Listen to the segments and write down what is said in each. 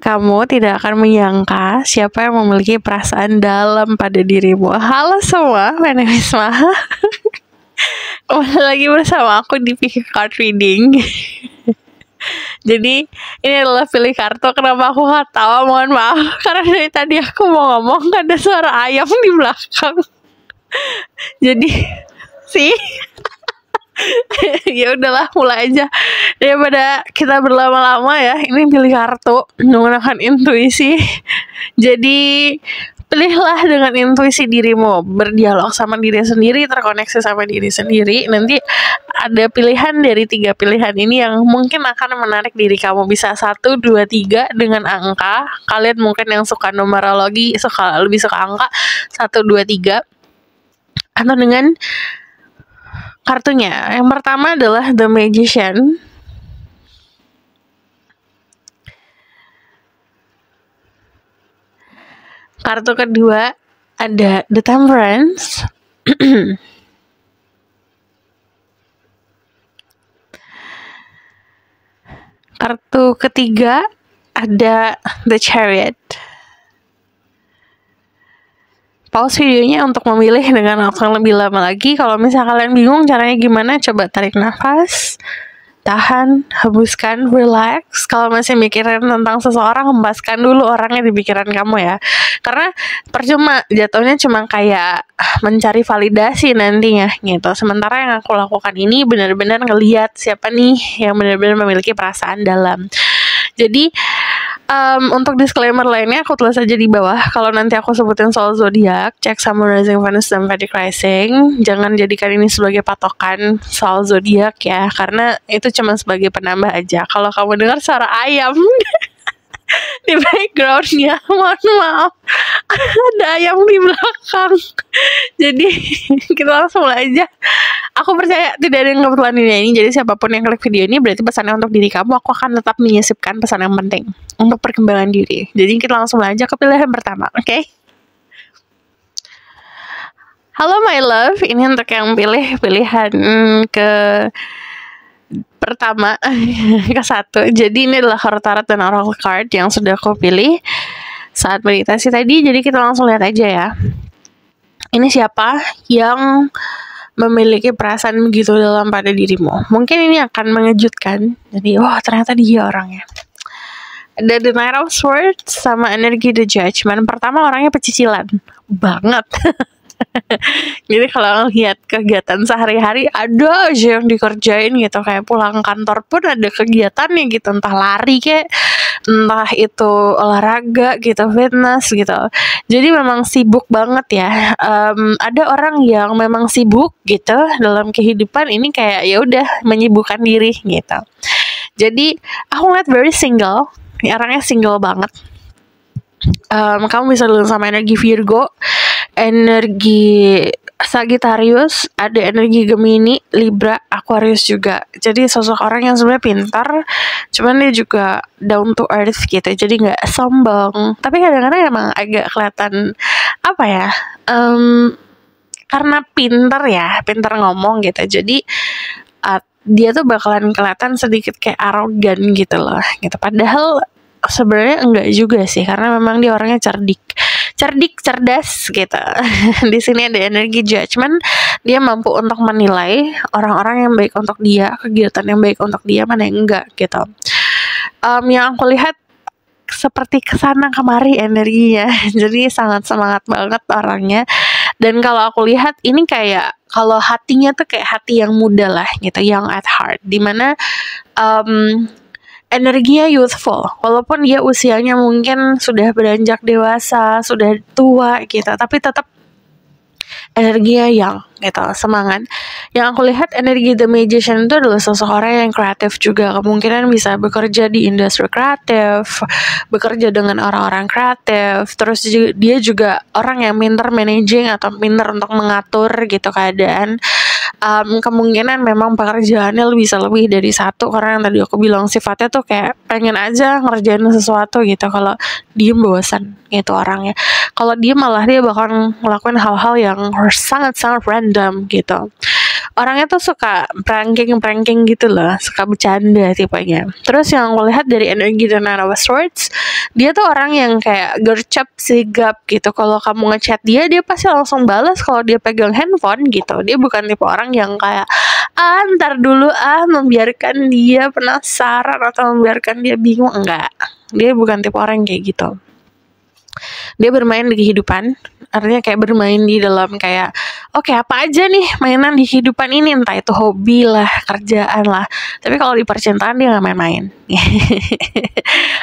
Kamu tidak akan menyangka siapa yang memiliki perasaan dalam pada dirimu. Halo semua, my name is Maha. Kembali lagi bersama aku di Pick Card Reading. Jadi ini adalah pilih kartu. Kenapa aku ketawa? Mohon maaf, karena dari tadi aku mau ngomong ada suara ayam di belakang. Jadi sih ya udahlah, mulai aja daripada kita berlama-lama ya. Ini pilih kartu menggunakan intuisi. Jadi pilihlah dengan intuisi dirimu, berdialog sama diri sendiri, terkoneksi sama diri sendiri. Nanti ada pilihan dari 3 pilihan ini yang mungkin akan menarik diri kamu. Bisa 1, 2, 3 dengan angka. Kalian mungkin yang suka numerologi lebih suka angka 1, 2, 3, atau dengan kartunya. Yang pertama adalah The Magician. Kartu kedua ada The Temperance. Kartu ketiga ada The Chariot. Pause videonya untuk memilih dengan waktu yang lebih lama lagi. Kalau misalnya kalian bingung caranya gimana, coba tarik nafas, tahan, hembuskan, relax. Kalau masih mikirin tentang seseorang, hembaskan dulu orangnya di pikiran kamu ya. Karena percuma, jatuhnya cuma kayak mencari validasi nantinya gitu. Sementara yang aku lakukan ini benar-benar ngelihat siapa nih yang benar-benar memiliki perasaan dalam. Jadi untuk disclaimer lainnya aku tulis aja di bawah. Kalau nanti aku sebutin soal zodiak, cek Sun, Moon, Rising, Venus, dan Vedic Rising. Jangan jadikan ini sebagai patokan soal zodiak ya, karena itu cuma sebagai penambah aja. Kalau kamu dengar suara ayam di backgroundnya, mohon maaf, ada ayam di belakang. Jadi kita langsung mulai aja. Aku percaya tidak ada yang kebetulan ini. Jadi siapapun yang klik video ini berarti pesannya untuk diri kamu. Aku akan tetap menyisipkan pesan yang penting untuk perkembangan diri. Jadi kita langsung aja ke pilihan pertama, oke? Halo my love, ini untuk yang pilih pilihan ke pertama ke 1. Jadi ini adalah tarot dan oracle card yang sudah aku pilih saat meditasi tadi. Jadi kita langsung lihat aja ya. Ini siapa yang memiliki perasaan begitu dalam pada dirimu. Mungkin ini akan mengejutkan. Jadi ternyata dia orangnya. Ada The Knight of Swords sama energi The Judgment. Pertama orangnya pecicilan banget. Jadi kalau ngeliat kegiatan sehari-hari ada aja yang dikerjain gitu. Kayak pulang kantor pun ada kegiatan nih gitu. Entah lari kayak, entah itu olahraga gitu, fitness gitu. Jadi memang sibuk banget ya. Ada orang yang memang sibuk gitu dalam kehidupan ini, kayak ya udah menyibukkan diri gitu. Jadi aku ngeliat very single. Orangnya single banget. Kamu bisa dulu sama energi Virgo, energi Sagittarius, ada energi Gemini, Libra, Aquarius juga. Jadi sosok orang yang sebenarnya pintar, cuman dia juga down to earth gitu. Jadi nggak sombong, tapi kadang-kadang emang agak kelihatan apa ya? Karena pintar ngomong gitu. Jadi dia tuh bakalan kelihatan sedikit kayak arogan gitu loh, gitu. Padahal sebenarnya enggak juga sih, karena memang dia orangnya cerdas gitu. Di sini ada energi Judgment. Dia mampu untuk menilai orang-orang yang baik untuk dia, kegiatan yang baik untuk dia, mana yang enggak gitu. Yang aku lihat seperti kesana kemari energinya. Jadi sangat semangat banget orangnya. Dan kalau aku lihat ini kayak, kalau hatinya tuh kayak hati yang muda lah gitu, young at heart. Dimana energinya youthful, walaupun dia usianya mungkin sudah beranjak dewasa, sudah tua gitu, tapi tetap energinya young gitu, semangat. Yang aku lihat energi The Magician itu adalah seseorang yang kreatif juga, kemungkinan bisa bekerja di industri kreatif, bekerja dengan orang-orang kreatif. Terus dia juga orang yang pintar managing atau pintar untuk mengatur gitu keadaan. Kemungkinan memang pekerjaannya bisa lebih dari satu, karena yang tadi aku bilang sifatnya tuh kayak pengen aja ngerjain sesuatu gitu. Kalau diem bosan gitu orangnya. Kalau diem malah dia bakal ngelakuin hal-hal yang sangat-sangat random gitu. orangnya tuh suka pranking gitu loh, suka bercanda tipenya. Terus yang aku lihat dari energi The Nine of Swords, dia tuh orang yang kayak gercep sigap gitu. Kalau kamu ngechat dia pasti langsung balas kalau dia pegang handphone gitu. Dia bukan tipe orang yang kayak ntar dulu membiarkan dia penasaran atau membiarkan dia bingung. Enggak, dia bukan tipe orang kayak gitu. Dia bermain di kehidupan, artinya kayak bermain di dalam kayak oke, apa aja nih mainan di kehidupan ini, entah itu hobi lah, kerjaan lah. Tapi kalau di percintaan dia nggak main-main.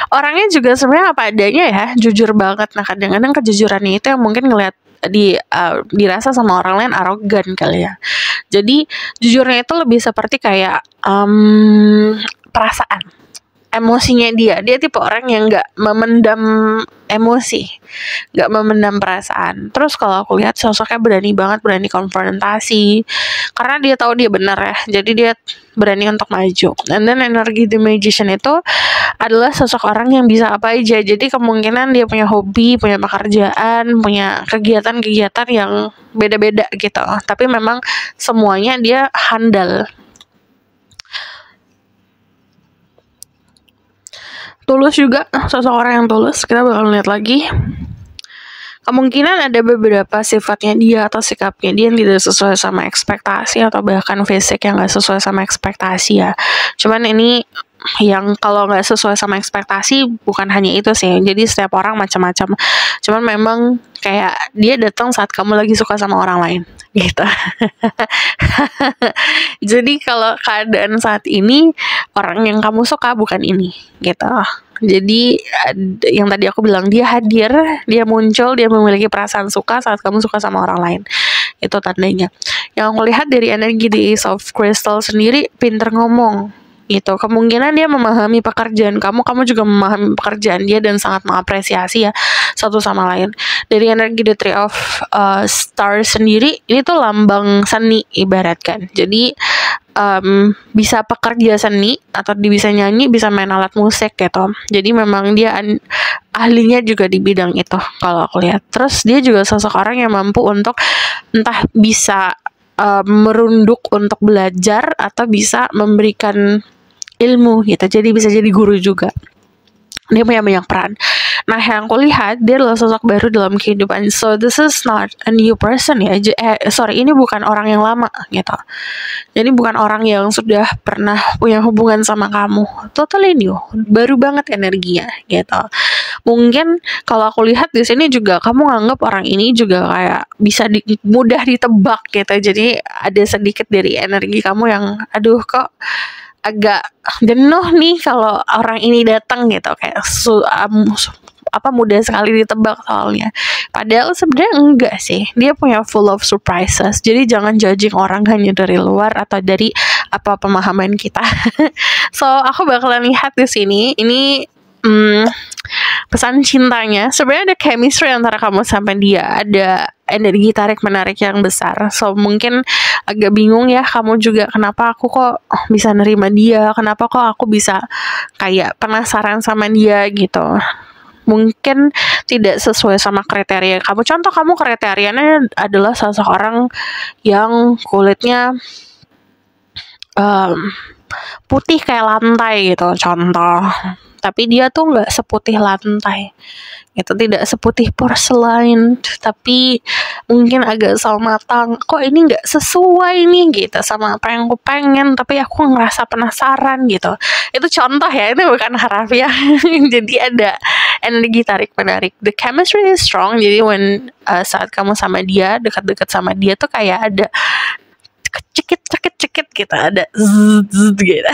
Orangnya juga sebenarnya apa adanya ya, jujur banget. Nah kadang-kadang kejujurannya itu yang mungkin ngelihat dirasa sama orang lain arogan kali ya. Jadi jujurnya itu lebih seperti kayak perasaan, emosinya dia tipe orang yang nggak memendam emosi, nggak memendam perasaan. Terus kalau aku lihat sosoknya berani banget, berani konfrontasi karena dia tahu dia benar ya, jadi dia berani untuk maju. And then energi The Magician itu adalah sosok orang yang bisa apa aja. Jadi kemungkinan dia punya hobi, punya pekerjaan, punya kegiatan-kegiatan yang beda-beda gitu, tapi memang semuanya dia handal. Tulus juga, sosok orang yang tulus. Kita bakal lihat lagi. Kemungkinan ada beberapa sifatnya dia atau sikapnya dia yang tidak sesuai sama ekspektasi, atau bahkan fisik yang gak sesuai sama ekspektasi ya. Cuman ini yang kalau gak sesuai sama ekspektasi bukan hanya itu sih. Jadi setiap orang macam-macam. Cuman memang kayak dia datang saat kamu lagi suka sama orang lain gitu. Jadi kalau keadaan saat ini orang yang kamu suka bukan ini gitu. Jadi yang tadi aku bilang, dia hadir, dia muncul, dia memiliki perasaan suka saat kamu suka sama orang lain. Itu tandanya. Yang aku lihat dari energi The Ace of Crystal sendiri, pinter ngomong gitu. Kemungkinan dia memahami pekerjaan kamu juga memahami pekerjaan dia dan sangat mengapresiasi ya satu sama lain. Dari energi The Three of Stars sendiri, ini tuh lambang seni ibaratkan. Jadi bisa pekerja seni, atau dia bisa nyanyi, bisa main alat musik gitu. Jadi memang dia ahlinya juga di bidang itu kalau aku lihat. Terus dia juga sosok orang yang mampu untuk entah bisa merunduk untuk belajar atau bisa memberikan ilmu gitu. Jadi bisa jadi guru juga. Dia punya banyak peran. Nah yang aku lihat, dia adalah sosok baru dalam kehidupan. So this is not a new person ya. Ini bukan orang yang lama gitu. Jadi bukan orang yang sudah pernah punya hubungan sama kamu. Totally new, baru banget energinya gitu. Mungkin kalau aku lihat di sini juga kamu nganggap orang ini juga kayak bisa mudah ditebak gitu. Jadi ada sedikit dari energi kamu yang aduh kok agak jenuh nih kalau orang ini datang gitu, kayak mudah sekali ditebak soalnya. Padahal sebenarnya enggak sih, dia punya full of surprises. Jadi jangan judging orang hanya dari luar atau dari apa pemahaman kita. So aku bakalan lihat di sini ini pesan cintanya. Sebenarnya ada chemistry antara kamu sama dia, ada energi tarik menarik yang besar. So mungkin agak bingung ya kamu juga, kenapa aku kok bisa nerima dia, kenapa kok aku bisa kayak penasaran sama dia gitu. Mungkin tidak sesuai sama kriteria kamu. Contoh, kamu kriterianya adalah seseorang yang kulitnya putih kayak lantai gitu, contoh. Tapi dia tuh nggak seputih lantai gitu, tidak seputih porselen, tapi mungkin agak sawo matang. Kok ini nggak sesuai nih gitu sama apa yang aku pengen, tapi aku ngerasa penasaran gitu. Itu contoh ya, itu bukan harafiah. Jadi ada energi tarik menarik. The chemistry is strong. Jadi saat kamu sama dia, dekat-dekat sama dia tuh kayak ada cekit gitu, ada zzz gitu.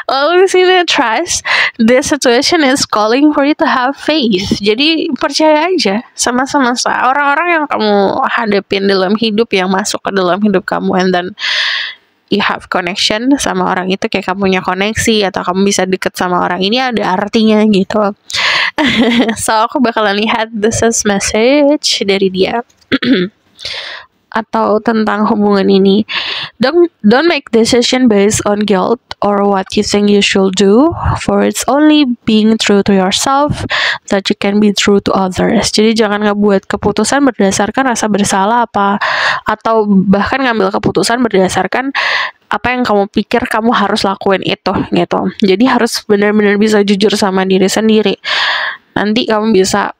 Lalu di sini trust, the situation is calling for you to have faith. Jadi percaya aja sama orang-orang yang kamu hadapin dalam hidup, yang masuk ke dalam hidup kamu, and then you have connection sama orang itu, kayak kamu punya koneksi atau kamu bisa deket sama orang ini, ada artinya gitu. So aku bakalan lihat this is message dari dia. Atau tentang hubungan ini. Don't make decision based on guilt or what you think you should do, for it's only being true to yourself that you can be true to others. Jadi jangan ngebuat keputusan berdasarkan rasa bersalah atau bahkan ngambil keputusan berdasarkan apa yang kamu pikir kamu harus lakuin itu gitu. Jadi harus benar-benar bisa jujur sama diri sendiri. Nanti kamu bisa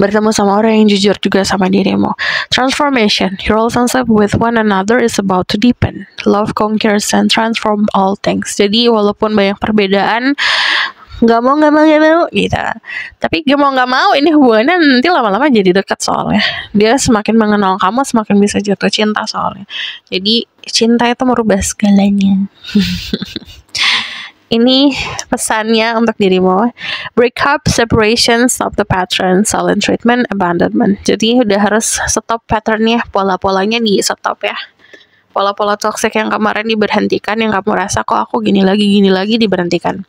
bertemu sama orang yang jujur juga sama dirimu. Transformation. Your relationship with one another is about to deepen. Love conquers and transform all things. Jadi walaupun banyak perbedaan, nggak mau gitu. Tapi nggak mau ini hubungannya nanti lama-lama jadi dekat soalnya. Dia semakin mengenal kamu, semakin bisa jatuh cinta soalnya. Jadi cinta itu merubah segalanya. Ini pesannya untuk dirimu. Break up, separation, stop the pattern, silent treatment, abandonment. Jadi udah harus stop patternnya, pola-polanya di stop ya. Pola-pola toxic yang kemarin diberhentikan, yang kamu rasa kok aku gini lagi diberhentikan.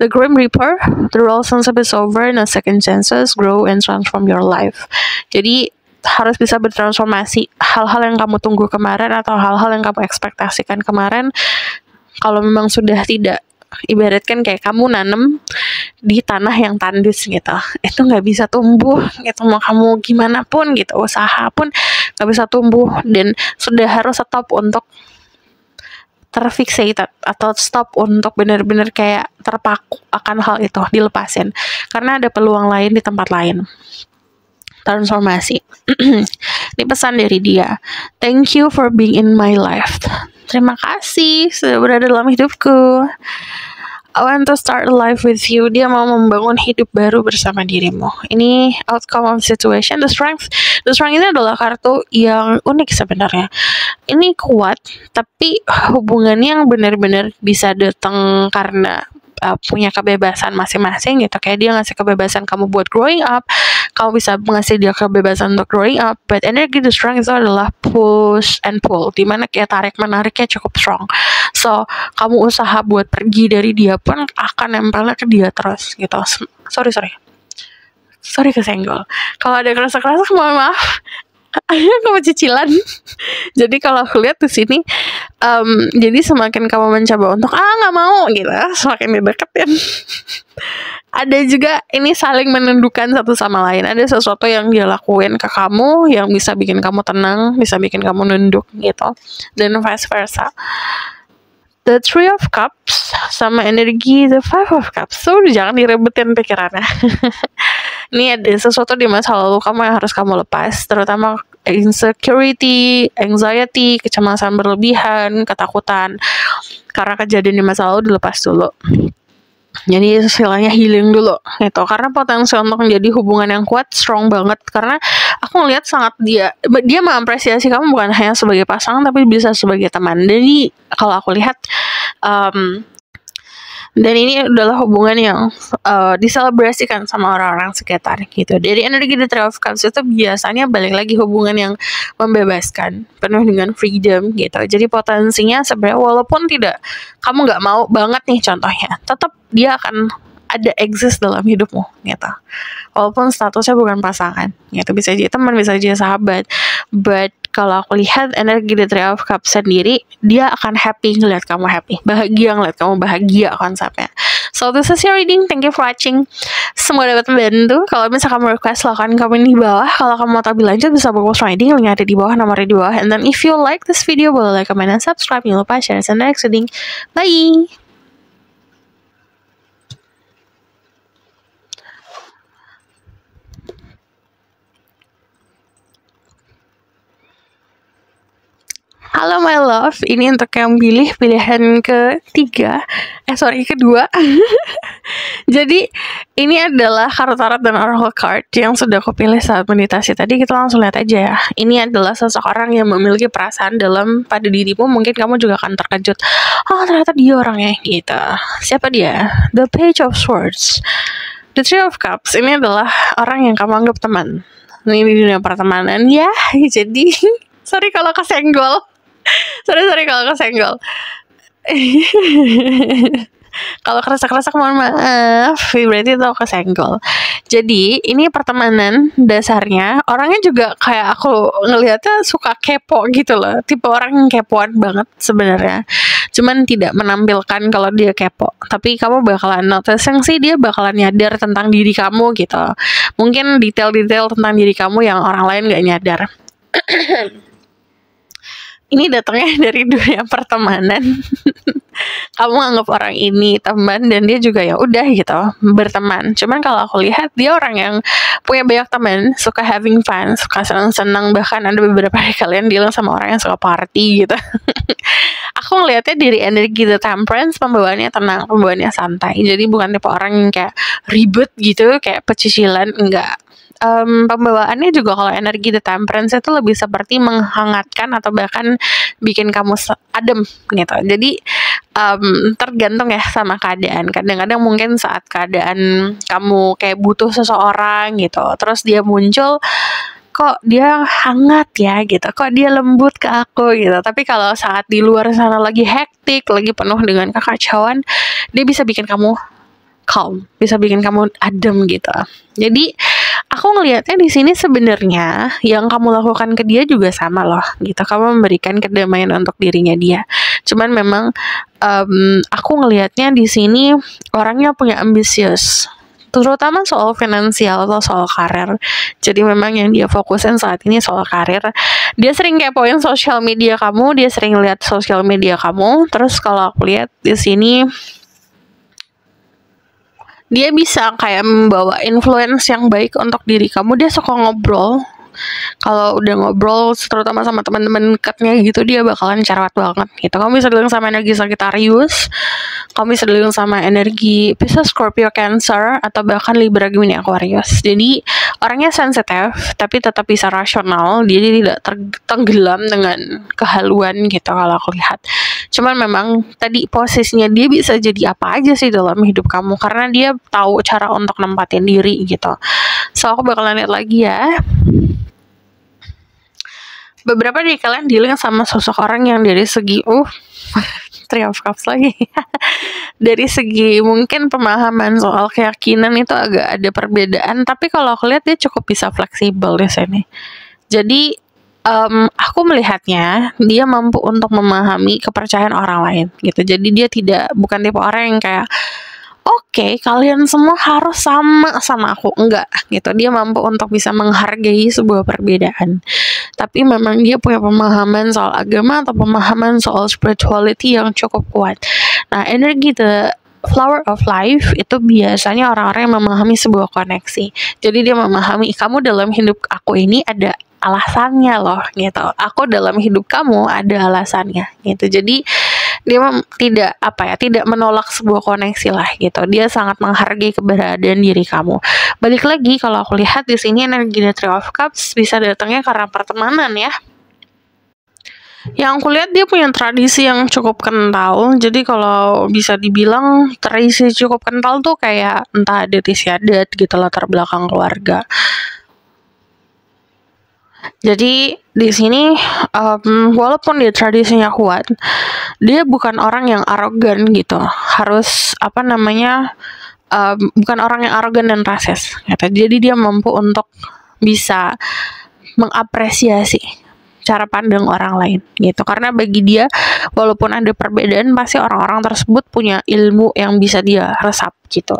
The Grim Reaper, the relationship is over, no second chances, grow and transform your life. Jadi harus bisa bertransformasi. Hal-hal yang kamu tunggu kemarin atau hal-hal yang kamu ekspektasikan kemarin, kalau memang sudah tidak, ibaratkan kayak kamu nanam di tanah yang tandus gitu, itu nggak bisa tumbuh gitu, mau kamu gimana pun gitu, usaha pun nggak bisa tumbuh, dan sudah harus stop untuk terfixated atau stop untuk benar-benar kayak terpaku akan hal itu, dilepasin karena ada peluang lain di tempat lain. Transformasi. Ini pesan dari dia. Thank you for being in my life. Terima kasih sudah berada dalam hidupku. I want to start a life with you. Dia mau membangun hidup baru bersama dirimu. Ini outcome of situation. The strength ini adalah kartu yang unik sebenarnya. Ini kuat, tapi hubungannya yang benar-benar bisa datang karena punya kebebasan masing-masing gitu. Kayak dia ngasih kebebasan kamu buat growing up, kamu bisa ngasih dia kebebasan untuk growing up. But energi the strong itu adalah push and pull, dimana kayak tarik menariknya cukup strong. So kamu usaha buat pergi dari dia pun akan nempelnya ke dia terus gitu. Sorry kesenggol. Kalau ada kerasa-kerasa mohon maaf. Kamu cicilan. Jadi kalau aku lihat di sini, jadi semakin kamu mencoba untuk nggak mau gitu, semakin dideketin. Ada juga ini saling menundukkan satu sama lain. Ada sesuatu yang dia lakuin ke kamu yang bisa bikin kamu tenang, bisa bikin kamu nunduk gitu, dan vice versa. The Three of Cups sama energi The Five of Cups. So jangan direbutin pikirannya. Ini ada sesuatu di masa lalu kamu yang harus kamu lepas, terutama insecurity, anxiety, kecemasan berlebihan, ketakutan karena kejadian di masa lalu dilepas dulu. Jadi istilahnya healing dulu gitu, karena potensi untuk menjadi hubungan yang kuat strong banget, karena aku ngelihat sangat dia mengapresiasi kamu bukan hanya sebagai pasangan tapi bisa sebagai teman. Jadi kalau aku lihat dan ini adalah hubungan yang diselebrasikan sama orang-orang sekitar gitu. Dari energi The Three of Cups itu biasanya balik lagi hubungan yang membebaskan, penuh dengan freedom gitu. Jadi potensinya sebenarnya walaupun tidak kamu nggak mau banget nih contohnya, tetap dia akan ada exist dalam hidupmu gitu. Walaupun statusnya bukan pasangan gitu, bisa jadi teman, bisa jadi sahabat. But kalau aku lihat energi The Three of Cups sendiri, dia akan happy ngeliat kamu happy, bahagia ngeliat kamu bahagia konsepnya. So this is your reading. Thank you for watching. Semoga dapat membantu. Kalau misalnya kamu request, silahkan komen di bawah. Kalau kamu mau tahu lebih lanjut, bisa bagus reading, linknya ada di bawah, nomornya di bawah. And then if you like this video, boleh like, comment, dan subscribe. Jangan lupa share dan next reading. Bye. Halo my love, ini untuk yang pilih pilihan kedua. Jadi ini adalah kartu tarot dan oracle card yang sudah aku pilih saat meditasi tadi. Kita langsung lihat aja ya. Ini adalah seseorang yang memiliki perasaan dalam pada dirimu. Mungkin kamu juga akan terkejut, oh ternyata dia orangnya gitu. Siapa dia? The Page of Swords, The Three of Cups. Ini adalah orang yang kamu anggap teman. Ini di dunia pertemanan ya. Jadi sorry kalau kesenggol. Sorry kalau kesenggol. Kalau kerasa mohon maaf, berarti itu kesenggol. Jadi ini pertemanan dasarnya, orangnya juga kayak aku ngelihatnya suka kepo gitu loh, tipe orang yang kepoan banget sebenarnya. cuman tidak menampilkan kalau dia kepo. Tapi kamu bakalan noticing sih, dia bakalan nyadar tentang diri kamu gitu. Mungkin detail-detail tentang diri kamu yang orang lain gak nyadar. Ini datangnya dari dunia pertemanan. Kamu anggap orang ini teman dan dia juga ya udah gitu berteman. Cuman kalau aku lihat dia orang yang punya banyak teman, suka having fun, suka senang-senang, bahkan ada beberapa kali kalian bilang sama orang yang suka party gitu. Aku ngelihatnya dari energi the temperance, pembawaannya tenang, pembawaannya santai. Jadi bukan tipe orang yang kayak ribet gitu, kayak pecicilan, enggak. Pembawaannya juga kalau energi the temperance itu lebih seperti menghangatkan atau bahkan bikin kamu adem gitu. Jadi tergantung ya sama keadaan. Kadang-kadang mungkin saat keadaan kamu kayak butuh seseorang gitu, terus dia muncul, kok dia hangat ya gitu, kok dia lembut ke aku gitu. Tapi kalau saat di luar sana lagi hektik, lagi penuh dengan kekacauan, dia bisa bikin kamu calm, bisa bikin kamu adem gitu. Jadi aku ngelihatnya di sini sebenarnya yang kamu lakukan ke dia juga sama loh gitu. Kamu memberikan kedamaian untuk dirinya dia. Cuman memang aku ngelihatnya di sini orangnya punya ambisius, terutama soal finansial atau soal karir. Jadi memang yang dia fokusin saat ini soal karir. Dia sering kepoin sosial media kamu, dia sering lihat sosial media kamu. Terus kalau aku lihat di sini dia bisa kayak membawa influence yang baik untuk diri kamu. Dia suka ngobrol. Kalau udah ngobrol, terutama sama teman-teman dekatnya gitu, dia bakalan cerewet banget gitu. Kamu bisa bilang sama energi Sagittarius, kamu bisa bilang sama energi Pisces, Scorpio, Cancer, atau bahkan Libra, Gemini, Aquarius. Jadi orangnya sensitif, tapi tetap bisa rasional. Dia tidak tenggelam dengan kehaluan gitu kalau aku lihat. Cuman memang tadi posisinya dia bisa jadi apa aja sih dalam hidup kamu, karena dia tahu cara untuk nempatin diri gitu. So aku bakalan lihat lagi ya. Beberapa dari kalian dealing sama sosok orang yang dari segi Three of Cups lagi. Dari segi mungkin pemahaman soal keyakinan itu agak ada perbedaan, tapi kalau aku lihat dia cukup bisa fleksibel di sini. Jadi aku melihatnya dia mampu untuk memahami kepercayaan orang lain gitu. Jadi dia bukan tipe orang yang kayak oke, kalian semua harus sama aku. Enggak gitu. Dia mampu untuk bisa menghargai sebuah perbedaan. Tapi memang dia punya pemahaman soal agama atau pemahaman soal spirituality yang cukup kuat. Nah, energi the Flower of Life itu biasanya orang-orang yang memahami sebuah koneksi. Jadi dia memahami kamu dalam hidup aku ini ada alasannya loh gitu. Aku dalam hidup kamu ada alasannya gitu. Jadi dia tidak menolak sebuah koneksi lah gitu. Dia sangat menghargai keberadaan diri kamu. Balik lagi kalau aku lihat di sini energi the Three of Cups bisa datangnya karena pertemanan ya. Yang aku lihat dia punya tradisi yang cukup kental. Jadi kalau bisa dibilang tradisi cukup kental tuh kayak entah adat istiadat gitu, latar belakang keluarga. Jadi di sini walaupun dia tradisinya kuat, dia bukan orang yang arogan gitu. Harus bukan orang yang arogan dan rasis gitu. Jadi dia mampu untuk bisa mengapresiasi cara pandang orang lain gitu. Karena bagi dia walaupun ada perbedaan, pasti orang-orang tersebut punya ilmu yang bisa dia resap gitu.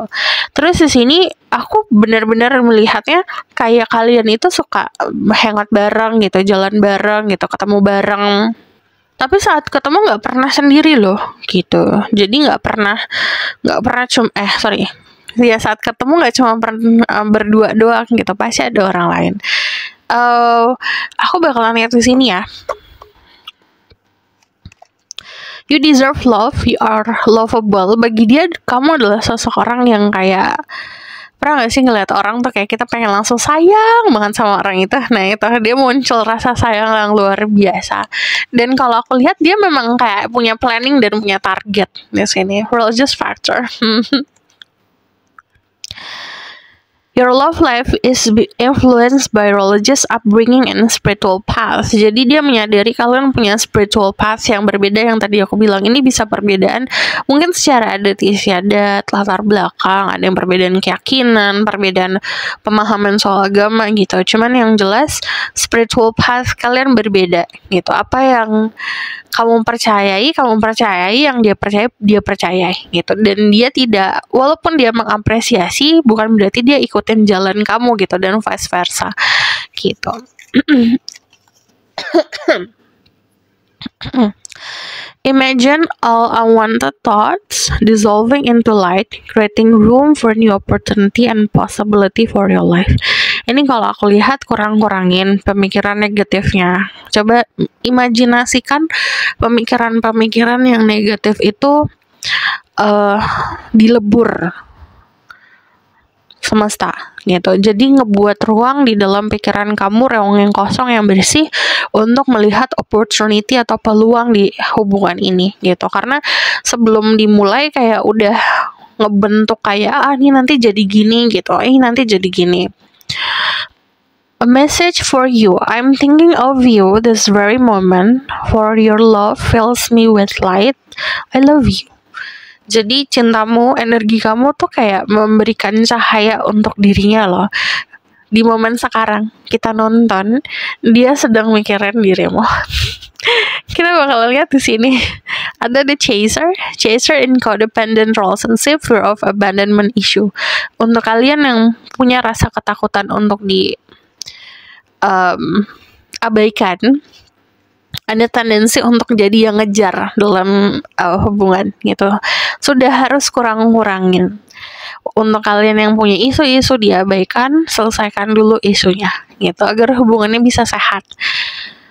Terus di sini aku benar-benar melihatnya kayak kalian itu suka hangout bareng gitu, jalan bareng gitu, ketemu bareng. Tapi saat ketemu nggak pernah sendiri loh gitu. Jadi nggak pernah saat ketemu nggak cuma berdua doang gitu, pasti ada orang lain. Aku bakalan lihat di sini ya. You deserve love, you are lovable. Bagi dia kamu adalah sosok orang yang kayak, pernah gak sih ngeliat orang tuh kayak kita pengen langsung sayang banget sama orang itu. Nah itu dia muncul rasa sayang yang luar biasa. Dan kalau aku lihat dia memang kayak punya planning dan punya target di sini. Religious factor. Your love life is influenced by religious upbringing and spiritual path. Jadi dia menyadari kalian punya spiritual path yang berbeda. Yang tadi aku bilang ini bisa perbedaan mungkin secara adat istiadat, latar belakang, ada yang perbedaan keyakinan, perbedaan pemahaman soal agama gitu. Cuman yang jelas spiritual path kalian berbeda gitu. Apa yang kamu percayai, yang dia percayai gitu. Dan dia tidak, walaupun dia mengapresiasi, bukan berarti dia ikutin jalan kamu gitu, dan vice versa gitu. Imagine all unwanted thoughts dissolving into light, creating room for new opportunity and possibility for your life. Ini kalau aku lihat kurangin pemikiran negatifnya. Coba imajinasikan pemikiran-pemikiran yang negatif itu dilebur semesta gitu. Jadi ngebuat ruang di dalam pikiran kamu, ruang yang kosong yang bersih untuk melihat opportunity atau peluang di hubungan ini gitu. Karena sebelum dimulai kayak udah ngebentuk kayak ini nanti jadi gini gitu. Nanti jadi gini. A message for you. I'm thinking of you this very moment, for your love fills me with light. I love you. Jadi cintamu, energi kamu tuh kayak memberikan cahaya untuk dirinya loh. Di momen sekarang kita nonton, dia sedang mikirin dirimu. Kita bakal lihat di sini ada the chaser in codependent relationship, fear of abandonment issue. Untuk kalian yang punya rasa ketakutan untuk abaikan, ada tendensi untuk jadi yang ngejar dalam hubungan gitu. Sudah harus kurangin. Untuk kalian yang punya isu-isu diabaikan, selesaikan dulu isunya gitu agar hubungannya bisa sehat.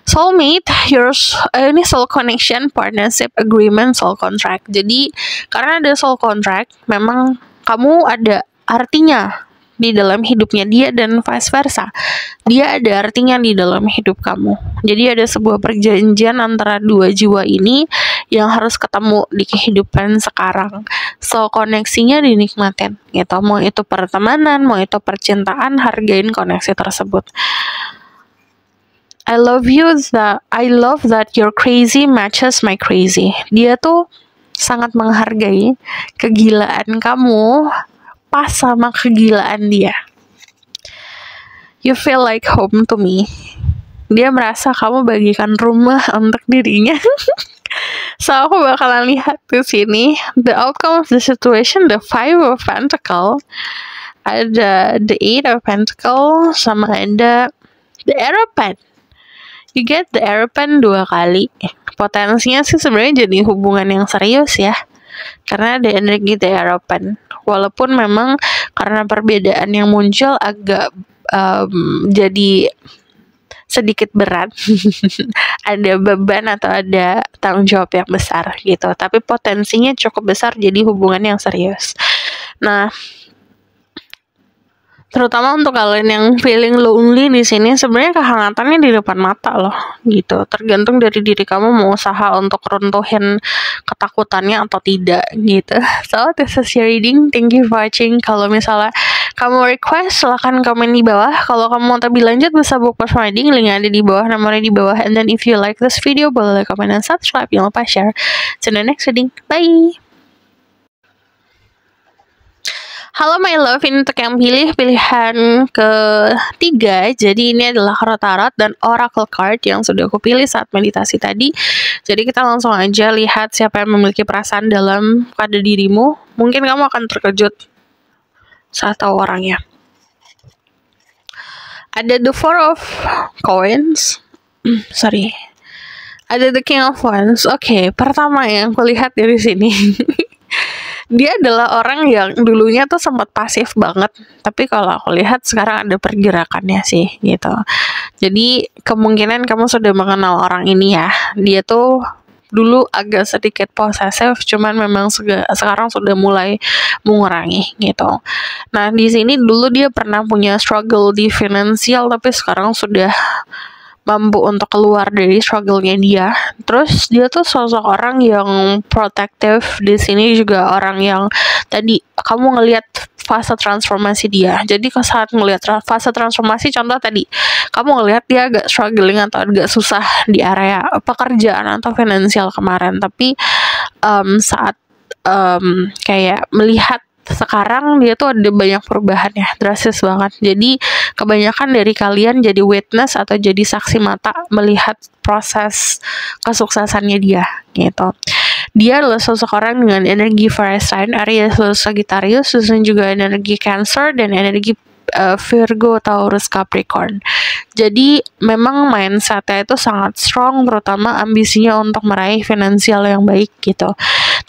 Soulmate, ini soul connection, partnership, agreement, soul contract. Jadi karena ada soul contract, memang kamu ada artinya di dalam hidupnya dia dan vice versa. Dia ada artinya di dalam hidup kamu. Jadi ada sebuah perjanjian antara dua jiwa ini yang harus ketemu di kehidupan sekarang. So koneksinya dinikmatin gitu. Mau itu pertemanan, mau itu percintaan, hargain koneksi tersebut. I love that your crazy matches my crazy. Dia tuh sangat menghargai kegilaan kamu pas sama kegilaan dia. You feel like home to me. Dia merasa kamu bagikan rumah untuk dirinya. So aku bakalan lihat di sini the outcome of the situation, the 5 of Pentacle, ada the 8 of Pentacle, sama ada the Hierophant. You get the Hierophant 2 kali. Potensinya sih sebenarnya jadi hubungan yang serius ya. Karena ada energi the Hierophant. Walaupun memang karena perbedaan yang muncul agak jadi sedikit berat. Ada beban atau ada tanggung jawab yang besar gitu. Tapi potensinya cukup besar jadi hubungan yang serius. Nah, terutama untuk kalian yang feeling lonely di sini, sebenarnya kehangatannya di depan mata loh gitu. Tergantung dari diri kamu mau usaha untuk runtuhin ketakutannya atau tidak gitu. So this is your reading. Thank you for watching. Kalau misalnya kamu request, silahkan komen di bawah. Kalau kamu mau lebih lanjut bisa book personal reading, linknya ada di bawah, nomornya di bawah. And then if you like this video, boleh like, comment, dan subscribe. Jangan lupa share. See you in the next reading. Bye. Halo my love, ini untuk yang pilih pilihan ketiga. Jadi ini adalah tarot dan oracle card yang sudah aku pilih saat meditasi tadi. Jadi kita langsung aja lihat siapa yang memiliki perasaan dalam pada dirimu. Mungkin kamu akan terkejut saat tahu orangnya. Ada the 4 of coins. Ada the king of wands. Oke, pertama yang aku lihat dari sini. Dia adalah orang yang dulunya tuh sempat pasif banget, tapi kalau aku lihat sekarang ada pergerakannya sih gitu. Jadi kemungkinan kamu sudah mengenal orang ini ya. Dia tuh dulu agak sedikit posesif, cuman memang sekarang sudah mulai mengurangi gitu. Nah di sini dulu dia pernah punya struggle di finansial, tapi sekarang sudah mampu untuk keluar dari struggle-nya dia. Terus dia tuh sosok orang yang protektif. Di sini juga orang yang tadi kamu ngelihat fase transformasi dia. Jadi saat ngelihat fase transformasi, contoh tadi kamu ngelihat dia agak struggling atau agak susah di area pekerjaan atau finansial kemarin, tapi saat kayak melihat sekarang dia tuh ada banyak perubahan ya, drastis banget. Jadi kebanyakan dari kalian jadi witness atau jadi saksi mata melihat proses kesuksesannya dia gitu. Dia adalah sosok orang dengan energi fire sign Aries, Sagittarius, dan juga energi Cancer dan energi Virgo, Taurus, Capricorn. Jadi memang mindsetnya itu sangat strong, terutama ambisinya untuk meraih finansial yang baik gitu.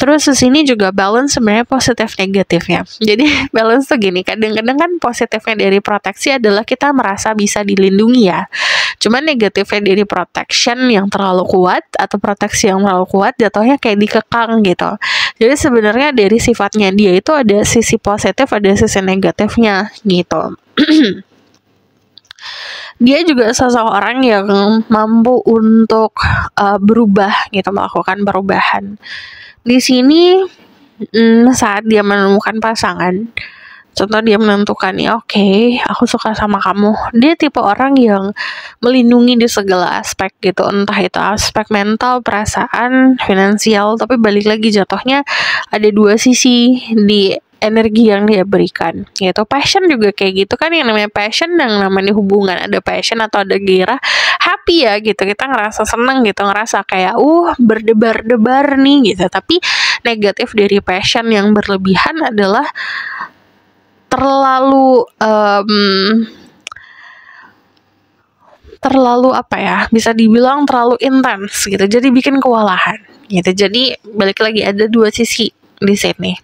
Terus di sini juga balance sebenarnya positif negatifnya. Jadi balance tuh gini, kadang-kadang kan positifnya dari proteksi adalah kita merasa bisa dilindungi ya. Cuman negatifnya dari protection yang terlalu kuat atau proteksi yang terlalu kuat jatuhnya kayak dikekang gitu. Jadi sebenarnya dari sifatnya dia itu ada sisi positif, ada sisi negatifnya gitu. Dia juga seseorang yang mampu untuk berubah gitu, melakukan perubahan. Di sini saat dia menemukan pasangan, contoh dia menentukan ya oke, aku suka sama kamu. Dia tipe orang yang melindungi di segala aspek gitu, entah itu aspek mental, perasaan, finansial. Tapi balik lagi jatuhnya ada dua sisi di energi yang dia berikan, yaitu passion juga kayak gitu kan. Yang namanya passion dan namanya hubungan, ada passion atau ada gairah, happy ya gitu, kita ngerasa seneng gitu, ngerasa kayak berdebar-debar nih gitu. Tapi negatif dari passion yang berlebihan adalah terlalu apa ya, bisa dibilang terlalu intens gitu, jadi bikin kewalahan gitu. Jadi balik lagi ada dua sisi di sini.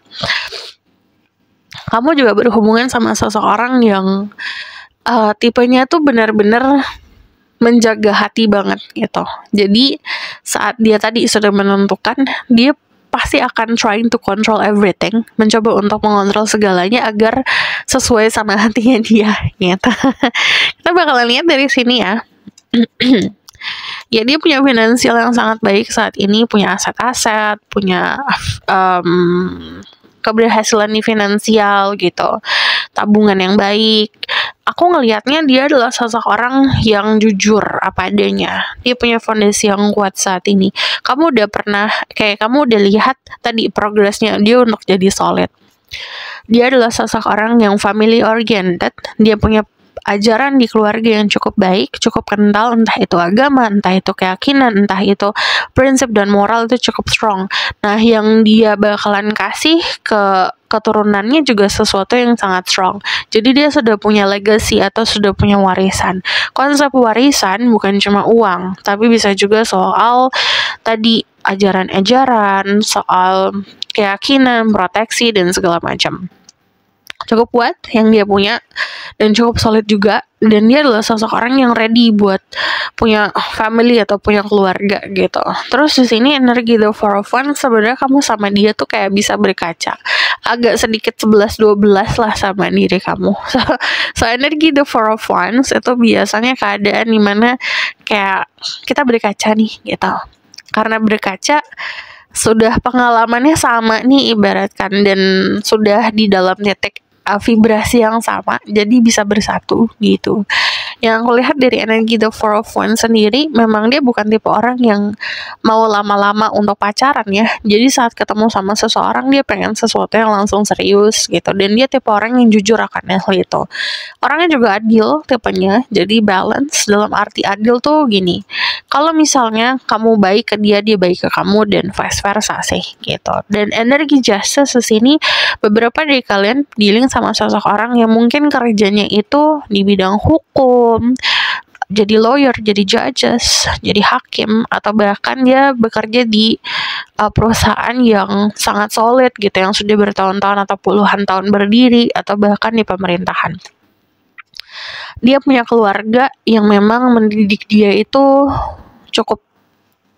Kamu juga berhubungan sama seseorang yang tipenya tuh benar-benar menjaga hati banget gitu. Jadi saat dia tadi sudah menentukan, dia pasti akan trying to control everything, mencoba untuk mengontrol segalanya agar sesuai sama hatinya dia gitu. Kita bakalan lihat dari sini ya. Ya, dia punya finansial yang sangat baik saat ini, punya aset-aset, punya keberhasilan di finansial gitu, tabungan yang baik. Aku ngelihatnya dia adalah sosok orang yang jujur apa adanya. Dia punya fondasi yang kuat saat ini. Kamu udah lihat tadi progresnya dia untuk jadi solid. Dia adalah sosok orang yang family oriented. Dia punya ajaran di keluarga yang cukup baik, cukup kental, entah itu agama, entah itu keyakinan, entah itu prinsip dan moral itu cukup strong. Nah, yang dia bakalan kasih ke keturunannya juga sesuatu yang sangat strong. Jadi dia sudah punya legacy atau sudah punya warisan. Konsep warisan bukan cuma uang, tapi bisa juga soal tadi ajaran-ajaran, soal keyakinan, proteksi, dan segala macam. Cukup kuat yang dia punya dan cukup solid juga, dan dia adalah sosok orang yang ready buat punya family atau punya keluarga gitu. Terus di sini energi The Four of Wands, sebenarnya kamu sama dia tuh kayak bisa berkaca, agak sedikit 11-12 lah sama diri kamu. So energi The Four of Wands itu biasanya keadaan dimana kayak kita berkaca nih gitu. Karena berkaca sudah pengalamannya sama nih ibaratkan, dan sudah di dalam titik vibrasi yang sama, jadi bisa bersatu gitu. Yang aku lihat dari energi The Four of Wands sendiri, memang dia bukan tipe orang yang mau lama-lama untuk pacaran ya. Jadi saat ketemu sama seseorang, dia pengen sesuatu yang langsung serius gitu. Dan dia tipe orang yang jujur akan hal itu. Orangnya juga adil tipenya, jadi balance. Dalam arti adil tuh gini, kalau misalnya kamu baik ke dia, dia baik ke kamu, dan vice versa sih gitu. Dan energi justice sesini, beberapa dari kalian dealing sama sosok orang yang mungkin kerjanya itu di bidang hukum, jadi lawyer, jadi judges, jadi hakim, atau bahkan dia bekerja di perusahaan yang sangat solid gitu, yang sudah bertahun-tahun atau puluhan tahun berdiri, atau bahkan di pemerintahan. Dia punya keluarga yang memang mendidik dia itu cukup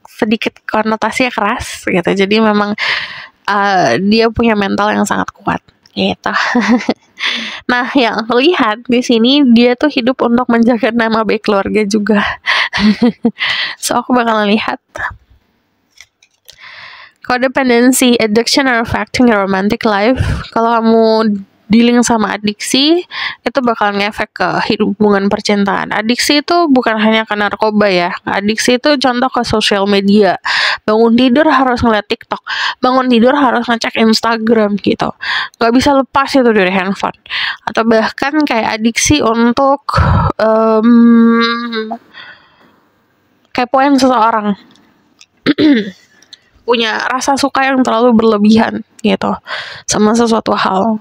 sedikit konotasinya keras gitu. Jadi memang dia punya mental yang sangat kuat gitu. Nah, yang aku lihat di sini, dia tuh hidup untuk menjaga nama baik keluarga juga. So aku bakalan lihat codependency, addiction, or affecting your romantic life. Kalau kamu dealing sama adiksi, itu bakal ngefek ke hubungan percintaan. Adiksi itu bukan hanya ke narkoba ya. Adiksi itu contoh ke sosial media, bangun tidur harus ngeliat TikTok, bangun tidur harus ngecek Instagram gitu. Gak bisa lepas itu dari handphone. Atau bahkan kayak adiksi untuk kepoin seseorang. Punya rasa suka yang terlalu berlebihan gitu sama sesuatu hal,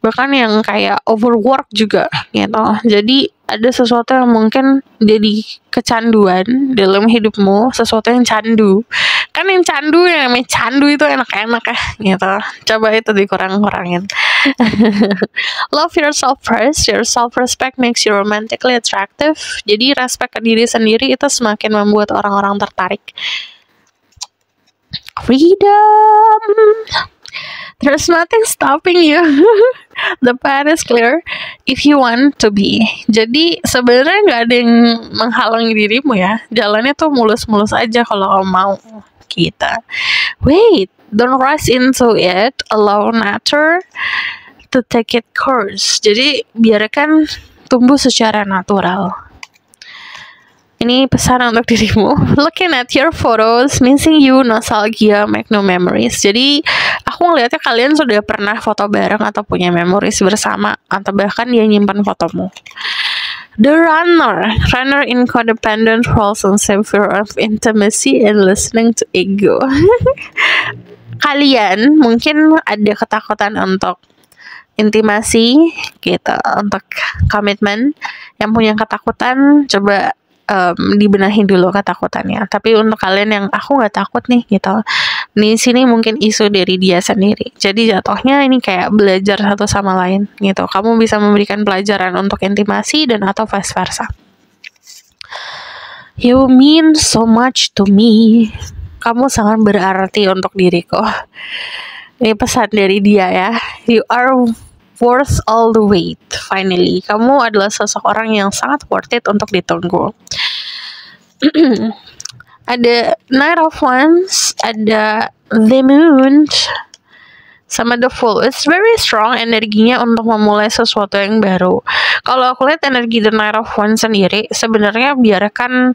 bahkan yang kayak overwork juga gitu. Jadi ada sesuatu yang mungkin jadi kecanduan dalam hidupmu, sesuatu yang candu. Kan yang candu, yang namanya candu itu enak-enak ya gitu. Coba itu dikurang-kurangin. Love yourself first. Your self-respect makes you romantically attractive. Jadi respect ke diri sendiri itu semakin membuat orang-orang tertarik. Freedom. There's nothing stopping you. The path is clear if you want to be. Jadi sebenarnya nggak ada yang menghalangi dirimu ya. Jalannya tuh mulus-mulus aja kalau kamu mau. Kita. Wait, don't rush into it. Allow nature to take its course. Jadi biarkan tumbuh secara natural. Ini pesan untuk dirimu. Looking at your photos, missing you, nostalgia, make no memories. Jadi aku ngeliatnya kalian sudah pernah foto bareng atau punya memories bersama, atau bahkan dia nyimpan fotomu. The runner in codependent relationship, fear of intimacy and listening to ego. Kalian mungkin ada ketakutan untuk intimasi gitu, untuk komitmen. Yang punya ketakutan coba dibenahi dulu ketakutannya. Tapi untuk kalian yang aku nggak takut nih gitu, di sini mungkin isu dari dia sendiri. Jadi jatuhnya ini kayak belajar satu sama lain gitu. Kamu bisa memberikan pelajaran untuk intimasi dan atau vice versa. You mean so much to me. Kamu sangat berarti untuk diriku. Ini pesan dari dia ya. You are worth all the wait. Finally, kamu adalah seseorang yang sangat worth it untuk ditunggu. Ada Knight of Wands, ada The Moon, sama The Fool. It's very strong energinya untuk memulai sesuatu yang baru. Kalau aku lihat energi The Knight of Wands sendiri, sebenarnya biarkan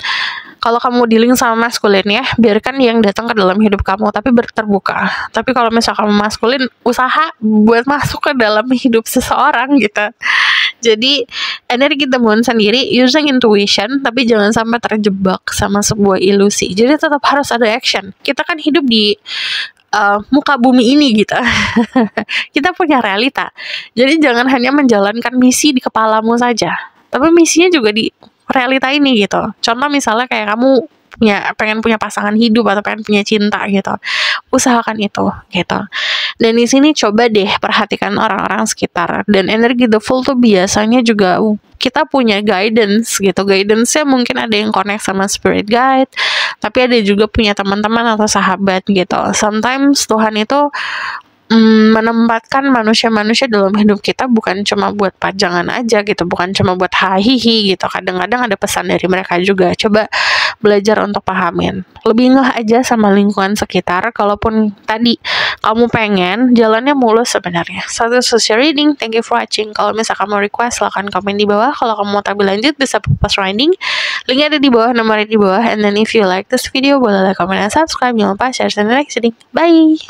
kalau kamu dealing sama maskulin ya, biarkan yang datang ke dalam hidup kamu, tapi terbuka. Tapi kalau misal kamu maskulin, usaha buat masuk ke dalam hidup seseorang gitu. Jadi energi The Moon sendiri using intuition, tapi jangan sampai terjebak sama sebuah ilusi. Jadi tetap harus ada action. Kita kan hidup di muka bumi ini gitu. Kita punya realita. Jadi jangan hanya menjalankan misi di kepalamu saja, tapi misinya juga di realita ini gitu. Contoh misalnya kayak kamu pengen punya pasangan hidup atau pengen punya cinta gitu, usahakan itu gitu. Dan di sini coba deh perhatikan orang-orang sekitar. Dan energi The Fool tuh biasanya juga kita punya guidance gitu. Guidance-nya mungkin ada yang connect sama spirit guide, tapi ada juga punya teman-teman atau sahabat gitu. Sometimes Tuhan itu menempatkan manusia-manusia dalam hidup kita bukan cuma buat pajangan aja gitu, bukan cuma buat hahihi gitu. Kadang-kadang ada pesan dari mereka juga. Coba belajar untuk pahamin. Lebih ngeh aja sama lingkungan sekitar. Kalaupun tadi kamu pengen jalannya mulus sebenarnya. So this was your reading. Thank you for watching. Kalau misalkan kamu request, silahkan komen di bawah. Kalau kamu mau tampil lanjut bisa post reading. Linknya ada di bawah, nomornya di bawah. And then if you like this video, boleh like, comment, dan subscribe. Jangan lupa share dan like. Bye.